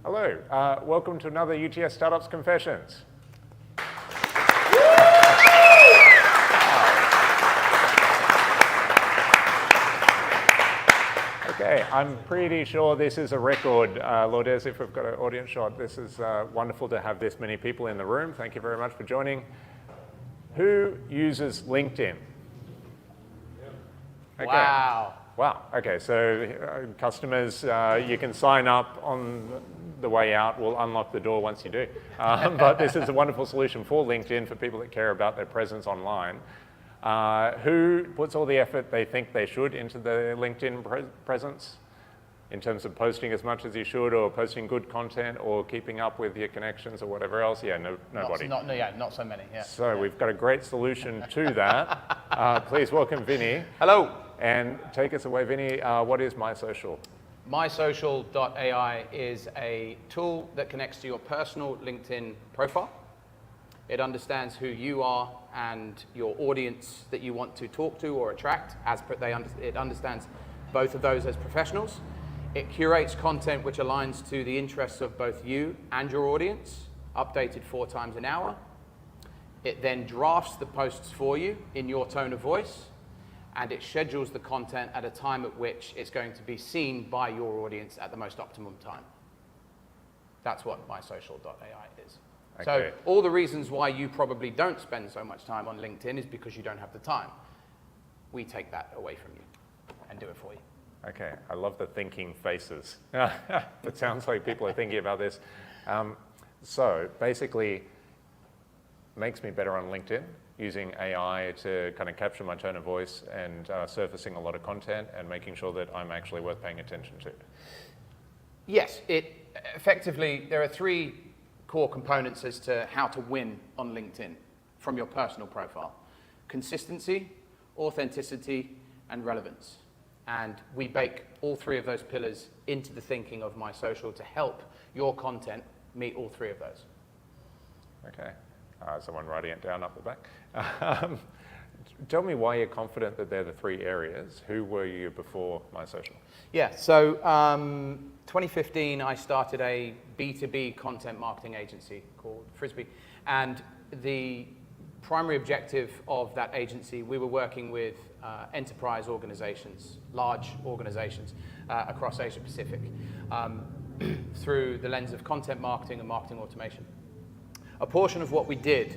Hello, welcome to another UTS Startups Confessions. Okay, I'm pretty sure this is a record, Lourdes, if we've got an audience shot. This is wonderful to have this many people in the room. Thank you very much for joining. Who uses LinkedIn? Okay. Wow. Wow, okay, so customers, you can sign up on the way out. We'll unlock the door once you do. But this is a wonderful solution for LinkedIn for people that care about their presence online. Who puts all the effort they think they should into the LinkedIn presence in terms of posting as much as you should, or posting good content, or keeping up with your connections or whatever else? Yeah, nobody. Not so many, yeah. So we've got a great solution to that. Please welcome Vinnie. Hello. And take us away, Vinnie. What is MySocial? MySocial.ai is a tool that connects to your personal LinkedIn profile. It understands who you are and your audience that you want to talk to or attract. It understands both of those as professionals. It curates content which aligns to the interests of both you and your audience, updated 4 times an hour. It then drafts the posts for you in your tone of voice, and it schedules the content at a time at which it's going to be seen by your audience at the most optimum time. That's what MySocial.ai is. Okay. So all the reasons why you probably don't spend so much time on LinkedIn is because you don't have the time. We take that away from you and do it for you. Okay, I love the thinking faces. It sounds like people are thinking about this. So basically, makes me better on LinkedIn, using AI to kind of capture my tone of voice and surfacing a lot of content and making sure that I'm actually worth paying attention to. Yes, effectively, there are 3 core components as to how to win on LinkedIn from your personal profile: consistency, authenticity, and relevance. And we bake all 3 of those pillars into the thinking of MySocial to help your content meet all 3 of those. Okay, someone writing it down up the back. Tell me why you're confident that they're the 3 areas. Who were you before MySocial? Yeah, so 2015, I started a B2B content marketing agency called Frisbee. And the primary objective of that agency, we were working with enterprise organizations, large organizations across Asia Pacific through the lens of content marketing and marketing automation. A portion of what we did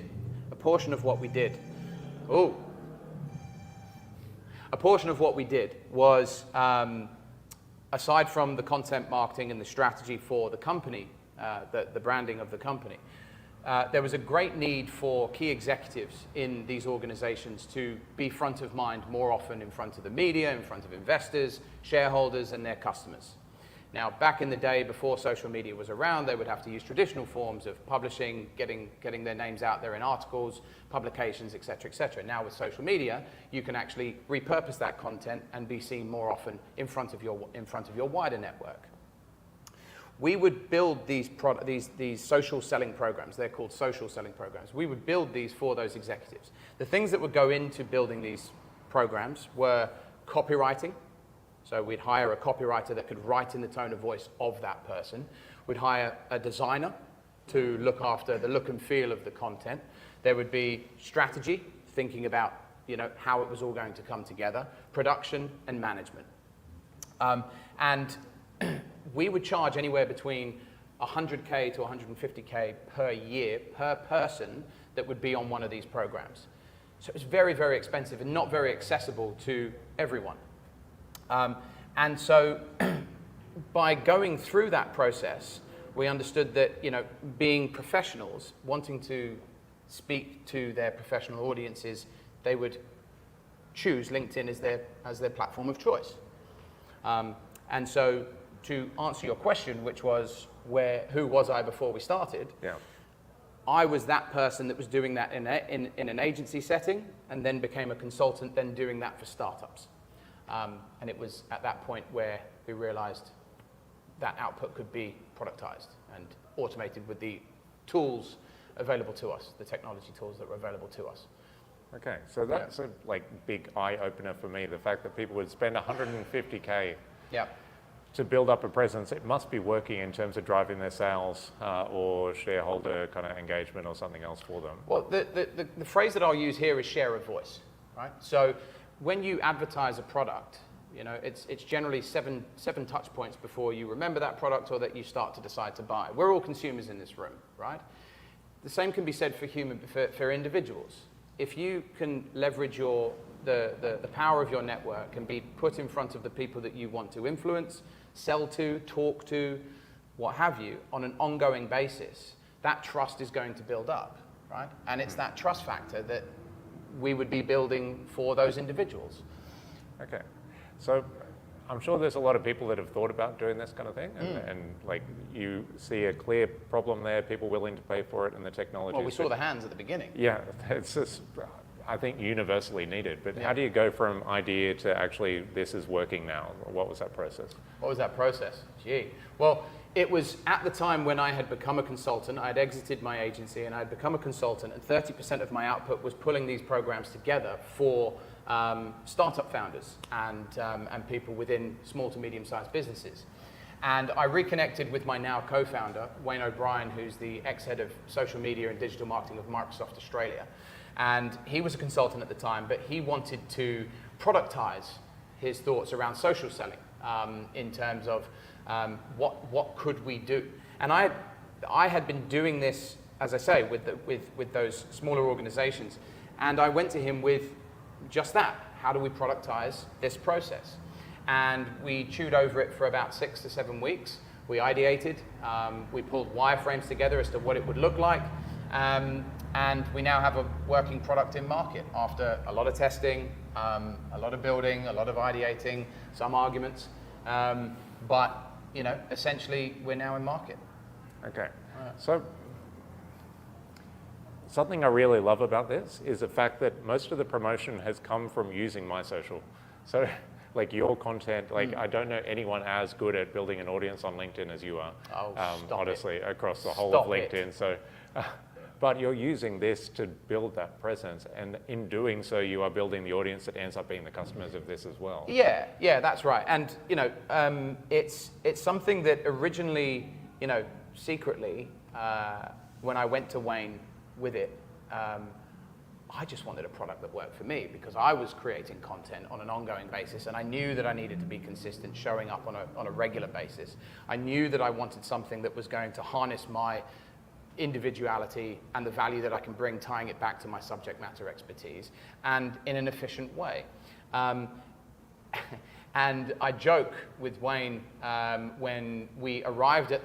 was, aside from the content marketing and the strategy for the company, the branding of the company, there was a great need for key executives in these organizations to be front of mind more often in front of the media, in front of investors, shareholders, and their customers. Now, back in the day, before social media was around, they would have to use traditional forms of publishing, getting their names out there in articles, publications, et cetera, et cetera. Now, with social media, you can actually repurpose that content and be seen more often in front of your wider network. We would build these social selling programs. They're called social selling programs. We would build these for those executives. The things that would go into building these programs were copywriting. So we'd hire a copywriter that could write in the tone of voice of that person. We'd hire a designer to look after the look and feel of the content. There would be strategy, thinking about how it was all going to come together, production, and management. And we would charge anywhere between $100K to $150K per year per person that would be on one of these programs. So it's very, very expensive and not very accessible to everyone. And so by going through that process, we understood that being professionals, wanting to speak to their professional audiences, they would choose LinkedIn as their platform of choice. And so to answer your question, which was who was I before we started? Yeah. I was that person that was doing that in an agency setting, and then became a consultant, then doing that for startups. And it was at that point where we realized that output could be productized and automated with the tools available to us, the technology tools that were available to us. Okay, so that's a big eye opener for me. The fact that people would spend $150K Yeah. to build up a presence, it must be working in terms of driving their sales or shareholder kind of engagement or something else for them. Well, the phrase that I'll use here is share of voice, right? So when you advertise a product, you know, it's generally seven touch points before you remember that product or that you start to decide to buy. We're all consumers in this room, right? The same can be said for individuals. If you can leverage the power of your network and be put in front of the people that you want to influence, sell to, talk to, what have you, on an ongoing basis, that trust is going to build up, right? And it's that trust factor that we would be building for those individuals. Okay. So I'm sure there's a lot of people that have thought about doing this kind of thing, and like you see a clear problem there, people willing to pay for it, and the technology. Well, we saw the hands at the beginning. Yeah, it's just, I think, universally needed. But how do you go from idea to actually this is working now? What was that process? What was that process? Gee. Well, it was at the time when I had become a consultant. I had exited my agency and I had become a consultant, and 30% of my output was pulling these programs together for startup founders and people within small to medium-sized businesses. And I reconnected with my now co-founder, Wayne O'Brien, who's the ex-head of social media and digital marketing of Microsoft Australia. And he was a consultant at the time, but he wanted to productize his thoughts around social selling in terms of what could we do. And I had been doing this, as I say, with those smaller organizations. And I went to him with just that. How do we productize this process? And we chewed over it for about 6 to 7 weeks. We ideated, we pulled wireframes together as to what it would look like, and we now have a working product in market after a lot of testing, a lot of building, a lot of ideating, some arguments, but you know, essentially we're now in market. Okay, so something I really love about this is the fact that most of the promotion has come from using MySocial. So like your content, like I don't know anyone as good at building an audience on LinkedIn as you are, honestly, across the whole of LinkedIn. So, but you're using this to build that presence, and in doing so, you are building the audience that ends up being the customers of this as well. Yeah, that's right. And you know, it's something that originally, you know, secretly, when I went to Wayne with it, I just wanted a product that worked for me because I was creating content on an ongoing basis, and I knew that I needed to be consistent, showing up on a regular basis. I knew that I wanted something that was going to harness my individuality and the value that I can bring, tying it back to my subject matter expertise, and in an efficient way. And I joke with Wayne when we arrived at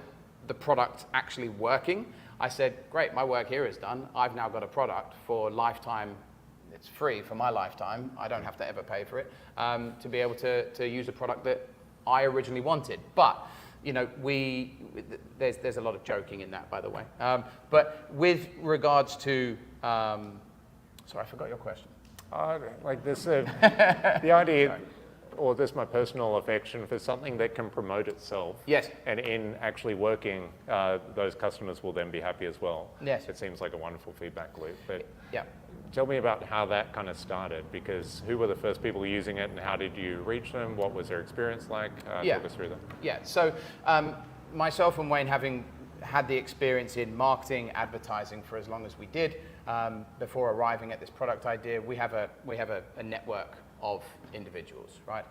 the product actually working. I said, great, my work here is done. I've now got a product for lifetime. It's free for my lifetime. I don't have to ever pay for it to be able to use a product that I originally wanted. But, you know, there's a lot of joking in that, by the way. But with regards to, sorry, I forgot your question. Like this, the idea, sorry. Or this my personal affection for something that can promote itself. Yes. And in actually working, those customers will then be happy as well. Yes. It seems like a wonderful feedback loop. But yeah. Tell me about how that kind of started, because who were the first people using it and how did you reach them? What was their experience like? Talk us through that. Yeah, so myself and Wayne, having had the experience in marketing, advertising for as long as we did, before arriving at this product idea, we have a network of individuals, right?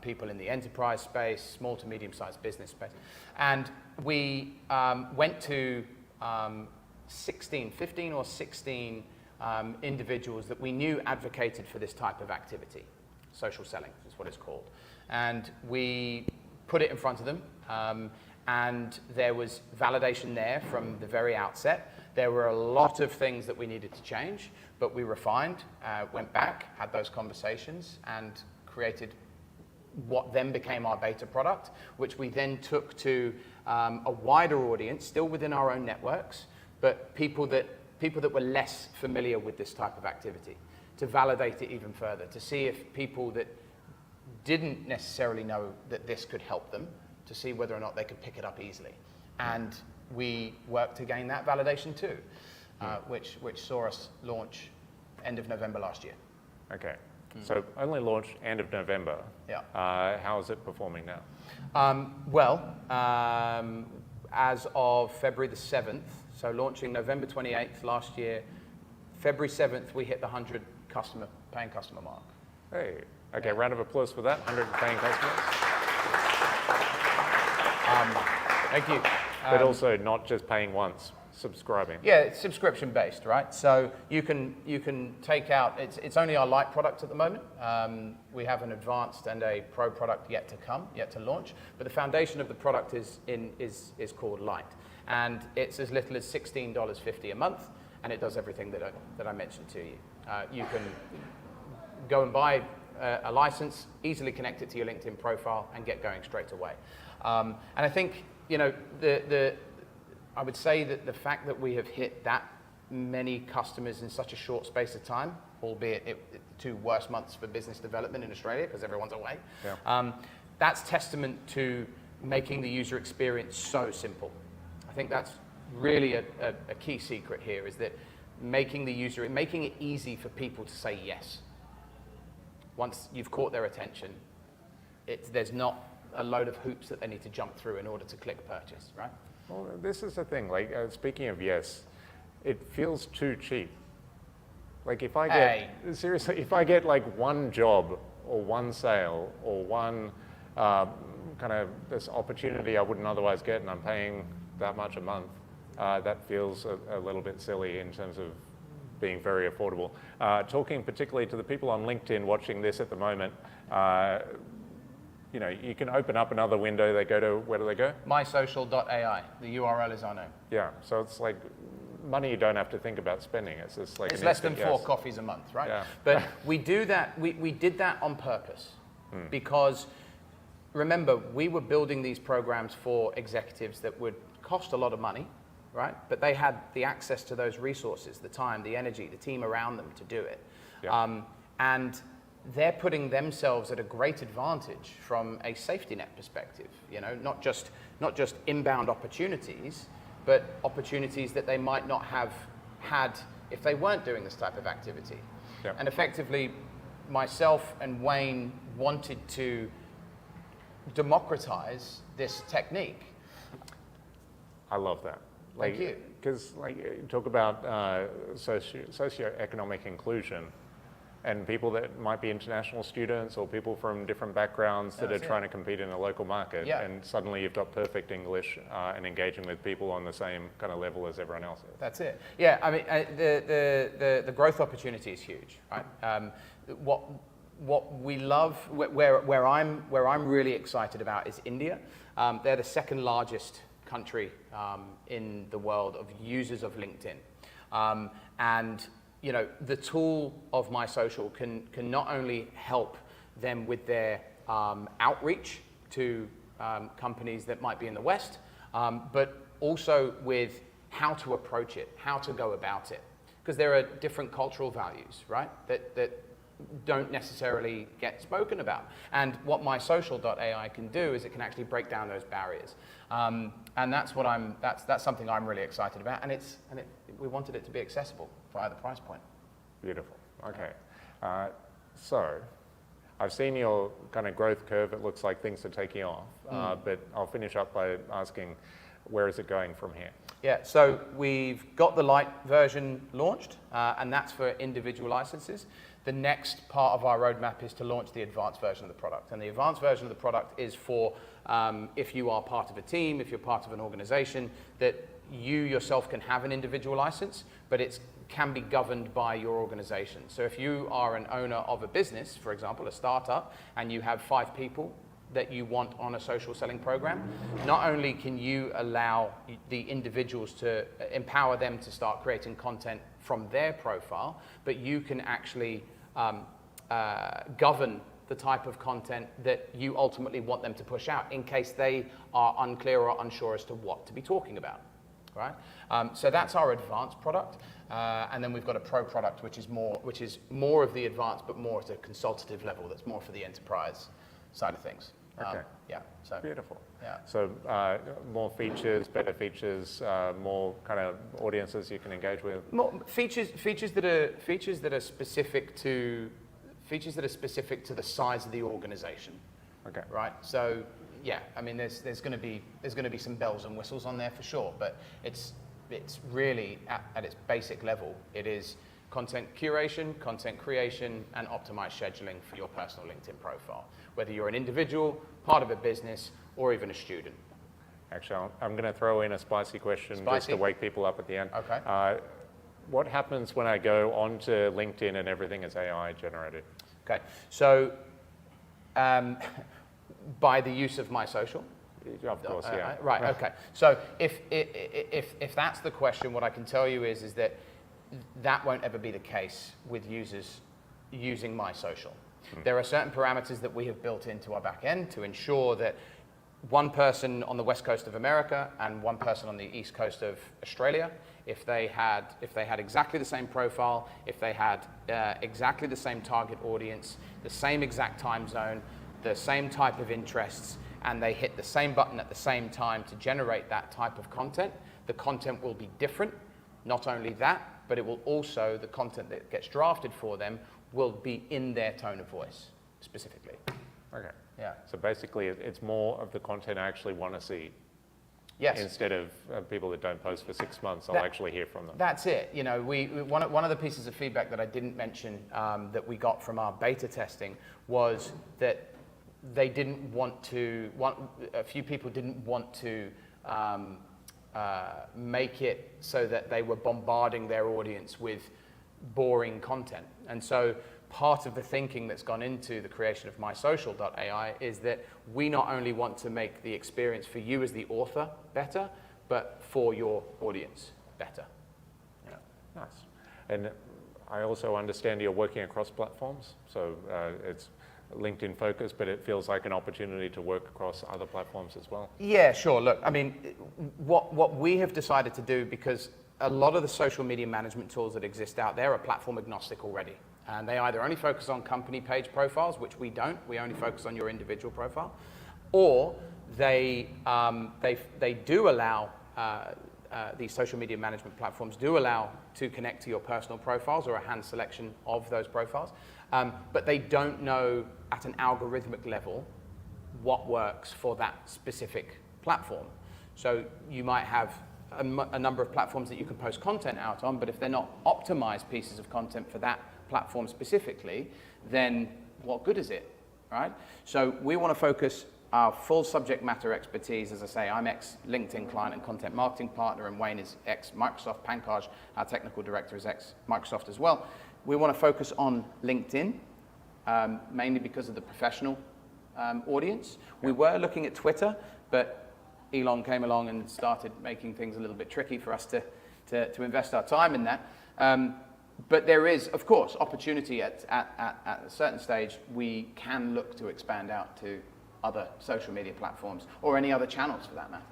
People in the enterprise space, small to medium-sized business space. And we went to 15 or 16 individuals that we knew advocated for this type of activity. Social selling is what it's called. And we put it in front of them, and there was validation there from the very outset. There were a lot of things that we needed to change, but we refined, went back, had those conversations, and created what then became our beta product, which we then took to a wider audience, still within our own networks, but people that were less familiar with this type of activity, to validate it even further, to see if people that didn't necessarily know that this could help them, to see whether or not they could pick it up easily. And we worked to gain that validation too, which saw us launch end of November last year. Okay, so only launched end of November. Yeah. How is it performing now? As of February the 7th, so launching November 28th last year, February 7th, we hit the 100 paying customer mark. Hey, okay, round of applause for that, 100 paying customers. Thank you. But also not just paying once, subscribing. Yeah, it's subscription based, right? So you can take out, it's only our light product at the moment. We have an advanced and a pro product yet to come, yet to launch. But the foundation of the product is called Light. And it's as little as $16.50 a month, and it does everything that I mentioned to you. You can go and buy a license, easily connect it to your LinkedIn profile, and get going straight away. And I think, you know, I would say that the fact that we have hit that many customers in such a short space of time, albeit the 2 worst months for business development in Australia because everyone's away, that's testament to making the user experience so simple. I think that's really a key secret here, is that making it easy for people to say yes. Once you've caught their attention, there's not a load of hoops that they need to jump through in order to click purchase, right? Well, this is the thing, like, speaking of yes, it feels too cheap. Like, if I get, seriously, if I get like one job or one sale or one kind of this opportunity I wouldn't otherwise get, and I'm paying that much a month, that feels a little bit silly in terms of being very affordable. Talking particularly to the people on LinkedIn watching this at the moment, you know, you can open up another window. They go to, where do they go? MySocial.ai. The URL is on it. Yeah, so it's like money you don't have to think about spending. It's just like it's less than 4 coffees a month, right? Yeah. But we do that. We did that on purpose because, remember, we were building these programs for executives that would cost a lot of money, right? But they had the access to those resources, the time, the energy, the team around them to do it. Yeah. And they're putting themselves at a great advantage from a safety net perspective, you know, not just inbound opportunities, but opportunities that they might not have had if they weren't doing this type of activity. Yeah. And effectively, myself and Wayne wanted to democratize this technique. I love that. Like, thank you. Because, like, you talk about socioeconomic inclusion, and people that might be international students or people from different backgrounds that are trying to compete in a local market, and suddenly you've got perfect English and engaging with people on the same kind of level as everyone else is. That's it. Yeah, I mean, the growth opportunity is huge, right? What we love, where I'm really excited about is India. They're the second largest country in the world of users of LinkedIn, and you know, the tool of MySocial can not only help them with their outreach to companies that might be in the West, but also with how to approach it, how to go about it. Because there are different cultural values, right, that don't necessarily get spoken about. And what MySocial.ai can do is it can actually break down those barriers. And that's what that's something I'm really excited about. And we wanted it to be accessible via the price point. Beautiful. Okay. So I've seen your kind of growth curve. It looks like things are taking off. But I'll finish up by asking, where is it going from here? Yeah, so we've got the light version launched, and that's for individual licenses. The next part of our roadmap is to launch the advanced version of the product. And the advanced version of the product is for if you are part of a team, if you're part of an organization, that you yourself can have an individual license, but it can be governed by your organization. So if you are an owner of a business, for example, a startup, and you have 5 people that you want on a social selling program, not only can you allow the individuals to empower them to start creating content from their profile, but you can actually govern the type of content that you ultimately want them to push out in case they are unclear or unsure as to what to be talking about, right? So that's our advanced product. And then we've got a pro product, which is more of the advanced, but more at a consultative level. That's more for the enterprise side of things. Okay. Yeah. So beautiful. Yeah. So more features, better features, more kind of audiences you can engage with. More features that are specific to the size of the organization. Okay. Right. So yeah, I mean, there's going to be some bells and whistles on there for sure, but it's really at its basic level, it is content curation, content creation, and optimized scheduling for your personal LinkedIn profile, whether you're an individual, part of a business, or even a student. Actually, I'm going to throw in a spicy question just to wake people up at the end. Okay. What happens when I go onto LinkedIn and everything is AI generated? Okay, so by the use of MySocial. Of course, yeah. Right. Okay. So if that's the question, what I can tell you is that won't ever be the case with users using MySocial. There are certain parameters that we have built into our back end to ensure that one person on the west coast of America and one person on the east coast of Australia, if they had exactly the same profile, if they had exactly the same target audience, the same exact time zone, the same type of interests, and they hit the same button at the same time to generate that type of content, the content will be different. Not only that, but it will also, the content that gets drafted for them will be in their tone of voice, specifically. Okay. Yeah. So basically, it's more of the content I actually want to see. Yes. Instead of people that don't post for 6 months, I'll actually hear from them. That's it. You know, one of the pieces of feedback that I didn't mention that we got from our beta testing was that they didn't want to. A few people didn't want to make it so that they were bombarding their audience with boring content, and so part of the thinking that's gone into the creation of MySocial.ai is that we not only want to make the experience for you as the author better, but for your audience better. Yeah. Nice. And I also understand you're working across platforms, so it's LinkedIn focused, but it feels like an opportunity to work across other platforms as well. Yeah, sure. Look, I mean, what we have decided to do, because a lot of the social media management tools that exist out there are platform agnostic already. And they either only focus on company page profiles, which we don't. We only focus on your individual profile. Or they do allow, these social media management platforms do allow to connect to your personal profiles or a hand selection of those profiles. But they don't know at an algorithmic level what works for that specific platform. So you might have a number of platforms that you can post content out on, but if they're not optimized pieces of content for that platform specifically, then what good is it, right? So we want to focus our full subject matter expertise. As I say, I'm ex-LinkedIn client and content marketing partner, and Wayne is ex-Microsoft. Pankaj, our technical director, is ex-Microsoft as well. We want to focus on LinkedIn, mainly because of the professional audience. We were looking at Twitter, but Elon came along and started making things a little bit tricky for us to invest our time in that. But there is, of course, opportunity at a certain stage. We can look to expand out to other social media platforms or any other channels for that matter.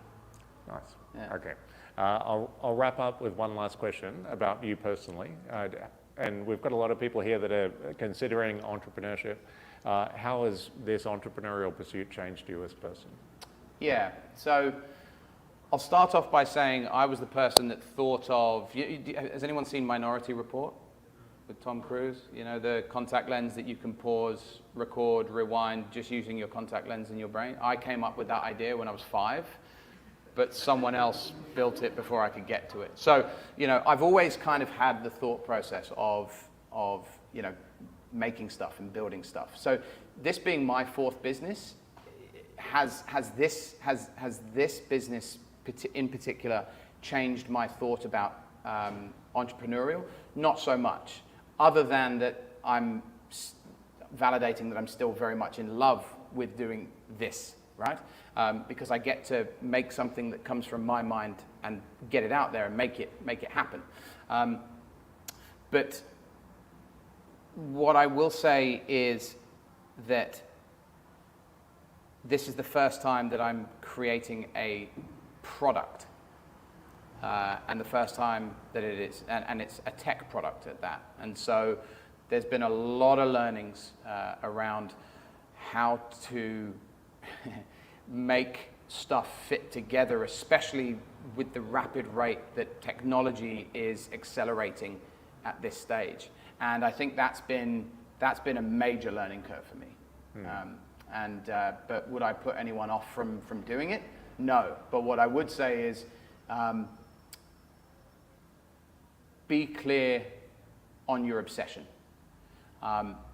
Nice. Yeah. Okay. I'll wrap up with one last question about you personally. And we've got a lot of people here that are considering entrepreneurship. How has this entrepreneurial pursuit changed you as a person? Yeah. So I'll start off by saying I was the person that thought of, has anyone seen Minority Report with Tom Cruise? You know, the contact lens that you can pause, record, rewind, just using your contact lens in your brain. I came up with that idea when I was 5, but someone else built it before I could get to it. So, you know, I've always kind of had the thought process of you know, making stuff and building stuff. So this being my 4th business, has this business in particular changed my thought about entrepreneurial? Not so much, other than that I'm validating that I'm still very much in love with doing this, right? Because I get to make something that comes from my mind and get it out there and make it happen. But what I will say is that this is the first time that I'm creating a product, and the first time that it is, and it's a tech product at that. And so there's been a lot of learnings around how to make stuff fit together, especially with the rapid rate that technology is accelerating at this stage. And I think that's been a major learning curve for me. But would I put anyone off from doing it? No. But what I would say is be clear on your obsession.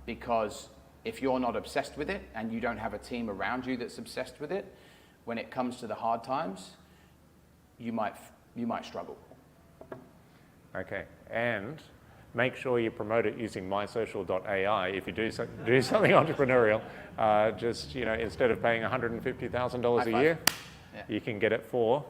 Because if you're not obsessed with it and you don't have a team around you that's obsessed with it, when it comes to the hard times, you might struggle. Okay, and make sure you promote it using MySocial.ai. If you do something entrepreneurial, just instead of paying $150,000 a year, you can get it for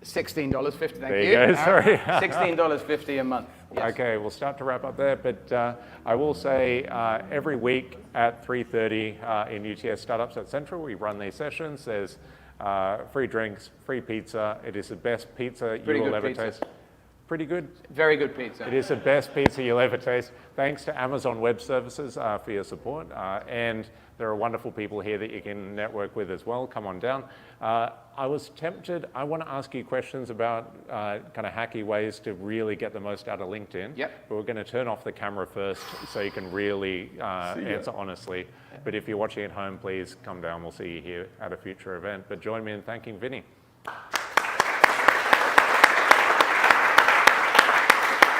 $16.50. Thank you. There you go. Sorry. $16.50 a month. Yes. Okay, we'll start to wrap up there, but I will say every week at 3:30 in UTS Startups at Central, we run these sessions. There's free drinks, free pizza. It is the best pizza you will ever taste. Pretty good? Very good pizza. It is the best pizza you'll ever taste. Thanks to Amazon Web Services for your support. And there are wonderful people here that you can network with as well. Come on down. I was tempted, I want to ask you questions about kind of hacky ways to really get the most out of LinkedIn. Yep. But we're going to turn off the camera first so you can really answer honestly. But if you're watching at home, please come down. We'll see you here at a future event. But join me in thanking Vinnie.